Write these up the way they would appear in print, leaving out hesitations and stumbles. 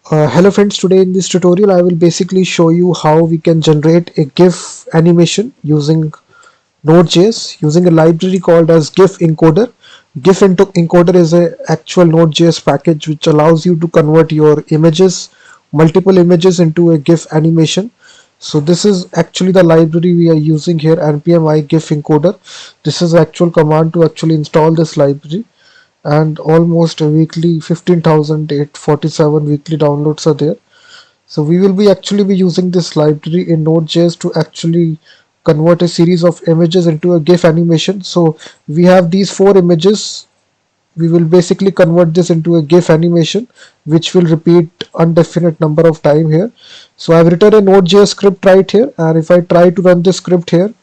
Hello friends, today in this tutorial I will basically show you how we can generate a GIF animation using Node.js using a library called as GifEncoder. GifEncoder is a actual Node.js package which allows you to convert your multiple images into a GIF animation. So this is actually the library we are using here, npm i GifEncoder. This is the actual command to actually install this library, and almost a weekly 15,847 weekly downloads are there. So we will be actually be using this library in Node.js to actually convert a series of images into a GIF animation. So we have these four images. We will basically convert this into a GIF animation, which will repeat indefinite number of time here. So I've written a Node.js script right here, and if I try to run this script here,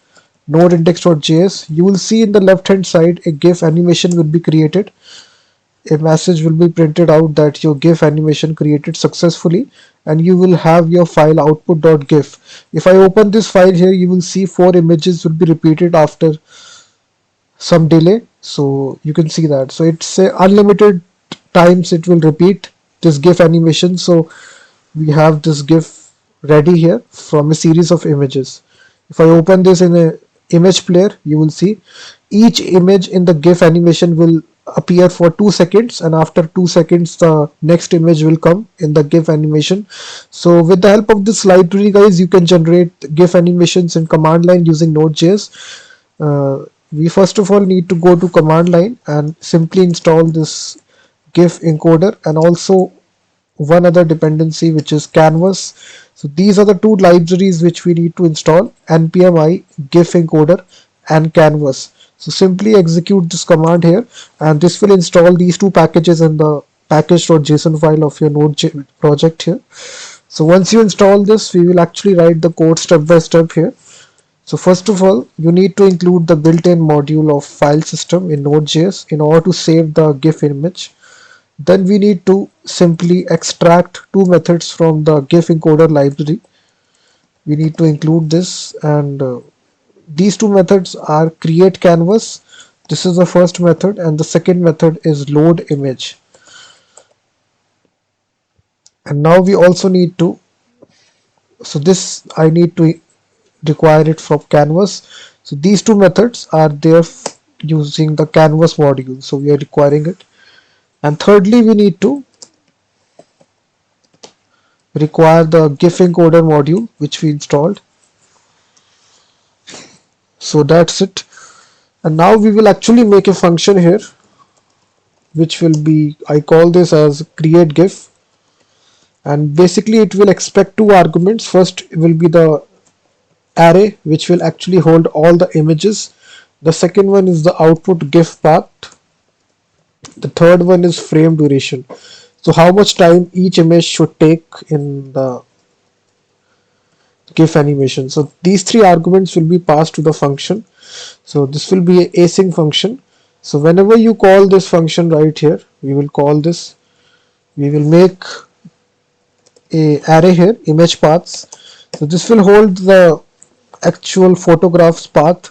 node index.js, you will see in the left hand side a GIF animation will be created. A message will be printed out that your GIF animation created successfully, and you will have your file output.gif. If I open this file here, you will see four images will be repeated after some delay. So you can see that. So it's unlimited times it will repeat this GIF animation. So we have this GIF ready here from a series of images. If I open this in a image player, you will see each image in the GIF animation will appear for 2 seconds, and after 2 seconds the next image will come in the GIF animation. So with the help of this library guys, you can generate GIF animations in command line using Node.js. We first of all need to go to command line and simply install this GIF encoder, and also one other dependency which is canvas. So these are the two libraries which we need to install: npm i GifEncoder and canvas. So simply execute this command here, and this will install these two packages in the package.json file of your Node project here. So once you install this, we will actually write the code step by step here. So first of all, you need to include the built-in module of file system in Node.js in order to save the GIF image. Then we need to simply extract two methods from the GifEncoder library. We need to include this, and these two methods are create canvas. This is the first method, and the second method is load image. And now we also need to, so this I need to require it from canvas. So these two methods are there using the canvas module, so we are requiring it. And thirdly, we need to require the GifEncoder module which we installed. So that's it. And now we will actually make a function here which will be, I call this as create GIF, and basically it will expect two arguments. First will be the array which will actually hold all the images. The second one is the output GIF path. The third one is frame duration. So how much time each image should take in the GIF animation. So these three arguments will be passed to the function. So this will be a async function. So whenever you call this function right here, we will call this, we will make a array here, image paths. So this will hold the actual photographs path.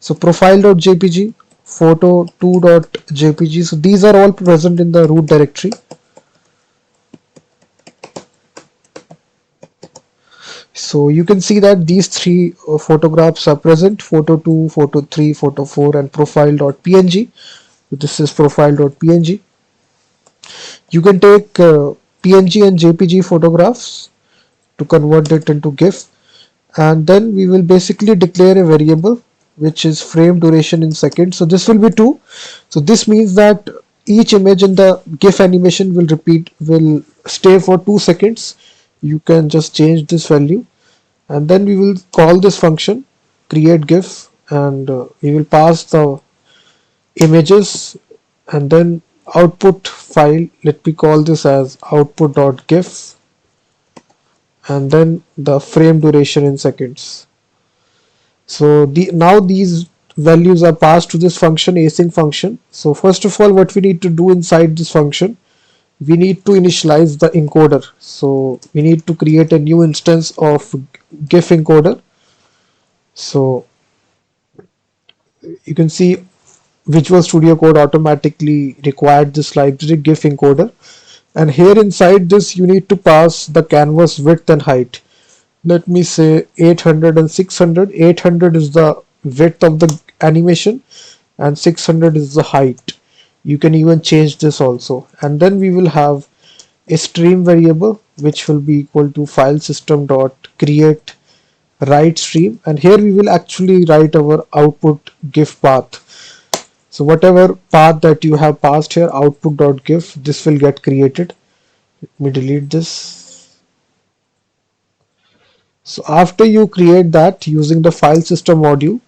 So profile.jpg, photo2.jpg. So these are all present in the root directory. So you can see that these three photographs are present: photo2, photo3, photo4, and profile.png. So this is profile.png. You can take PNG and JPG photographs to convert it into GIF, and then we will basically declare a variable which is frame duration in seconds. So this will be 2. So this means that each image in the GIF animation will stay for 2 seconds. You can just change this value, and then we will call this function create GIF, and we will pass the images, and then output file, let me call this as output.gif, and then the frame duration in seconds. So now these values are passed to this function, async function. So first of all, what we need to do inside this function, we need to initialize the encoder. So we need to create a new instance of GIF encoder. So you can see Visual Studio Code automatically required this library GIF encoder. And here inside this you need to pass the canvas width and height. Let me say 800 and 600. 800 is the width of the animation and 600 is the height. You can even change this also. And then we will have a stream variable which will be equal to file system dot create write stream, and here we will actually write our output GIF path. So whatever path that you have passed here, output.gif, this will get created. Let me delete this. So after you create that using the file system module,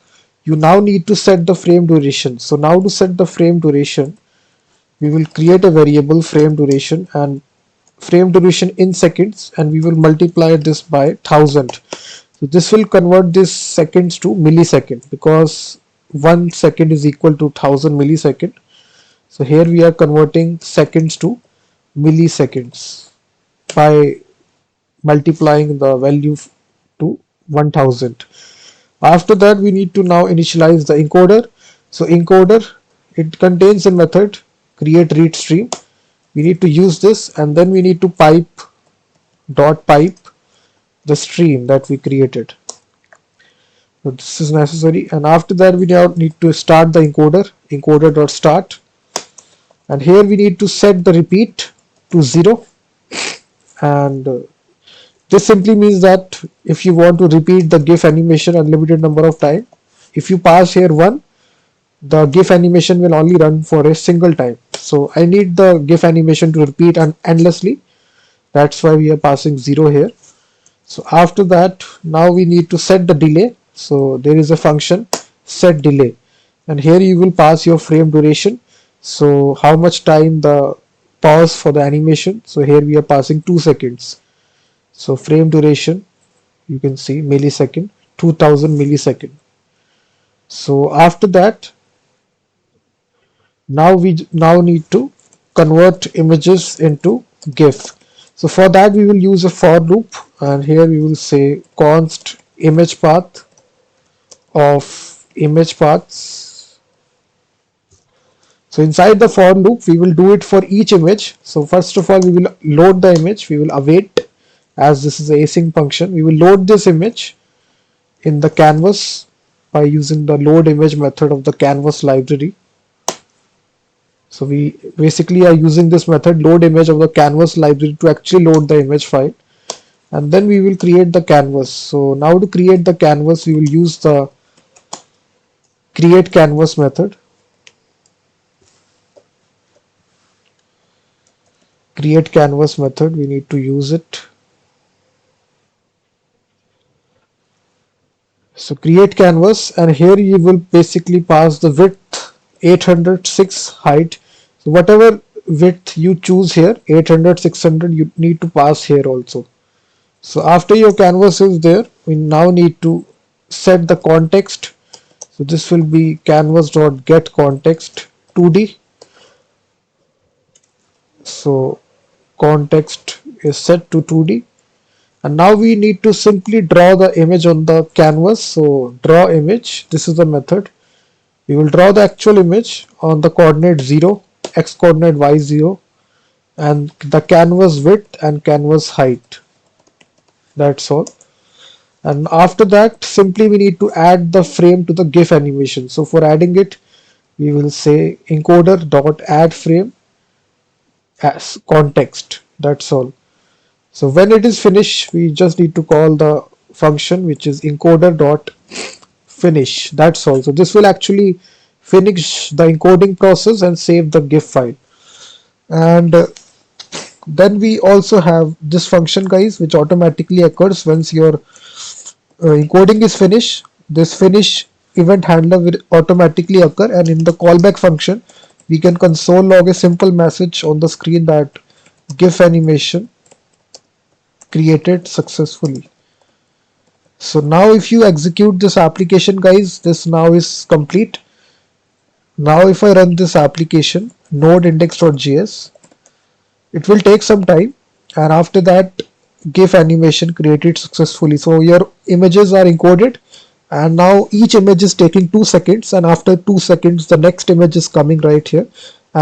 you now need to set the frame duration. So now to set the frame duration, we will create a variable frame duration and frame duration in seconds, and we will multiply this by 1000. So this will convert this seconds to millisecond because 1 second is equal to 1000 millisecond. So here we are converting seconds to milliseconds by multiplying the value to 1000. After that we need to now initialize the encoder. So encoder, it contains a method create read stream. We need to use this, and then we need to pipe the stream that we created. So this is necessary, and after that we now need to start the encoder.start, and here we need to set the repeat to 0, and this simply means that if you want to repeat the GIF animation unlimited number of time, if you pass here 1, the GIF animation will only run for a single time. So I need the GIF animation to repeat endlessly. That's why we are passing 0 here. So after that, now we need to set the delay. So there is a function set delay, and here you will pass your frame duration. So how much time the pause for the animation. So here we are passing 2 seconds. So frame duration, you can see millisecond, 2000 millisecond. So after that, now we now need to convert images into GIF. So for that we will use a for loop, and here we will say const image path of image paths. So inside the for loop we will do it for each image. So first of all we will load the image, we will await, as this is a async function. We will load this image in the canvas by using the load image method of the canvas library. So we basically are using this method load image of the canvas library to actually load the image file, and then we will create the canvas. So now to create the canvas we will use the create canvas method. Create canvas method, we need to use it. So create canvas, and here you will basically pass the width 806, height. So whatever width you choose here, 800, 600, you need to pass here also. So after your canvas is there, we now need to set the context. So this will be canvas.getContext 2D. So context is set to 2D. And now we need to simply draw the image on the canvas. So draw image, this is the method. We will draw the actual image on the coordinate 0, x coordinate y 0, and the canvas width and canvas height. That's all. And after that simply we need to add the frame to the GIF animation. So for adding it, we will say encoder dot add frame as context. That's all. So when it is finished, we just need to call the function which is encoder dot finish. That's all. So this will actually finish the encoding process and save the GIF file. And then we also have this function, guys, which automatically occurs once your encoding is finished. This finish event handler will automatically occur, and in the callback function we can console log a simple message on the screen that GIF animation created successfully. So now if you execute this application, guys, this now is complete. Now if I run this application node index.js, it will take some time, and after that GIF animation created successfully. So your images are encoded, and now each image is taking 2 seconds, and after 2 seconds the next image is coming right here,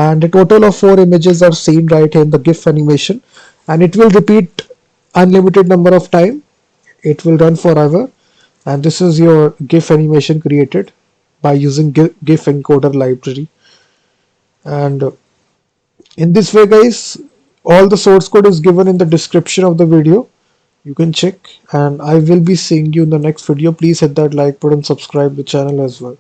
and a total of 4 images are seen right here in the GIF animation, and it will repeat unlimited number of time. It will run forever, and this is your GIF animation created by using GIF encoder library. And in this way, guys, all the source code is given in the description of the video. You can check, and I will be seeing you in the next video. Please hit that like button, subscribe the channel as well.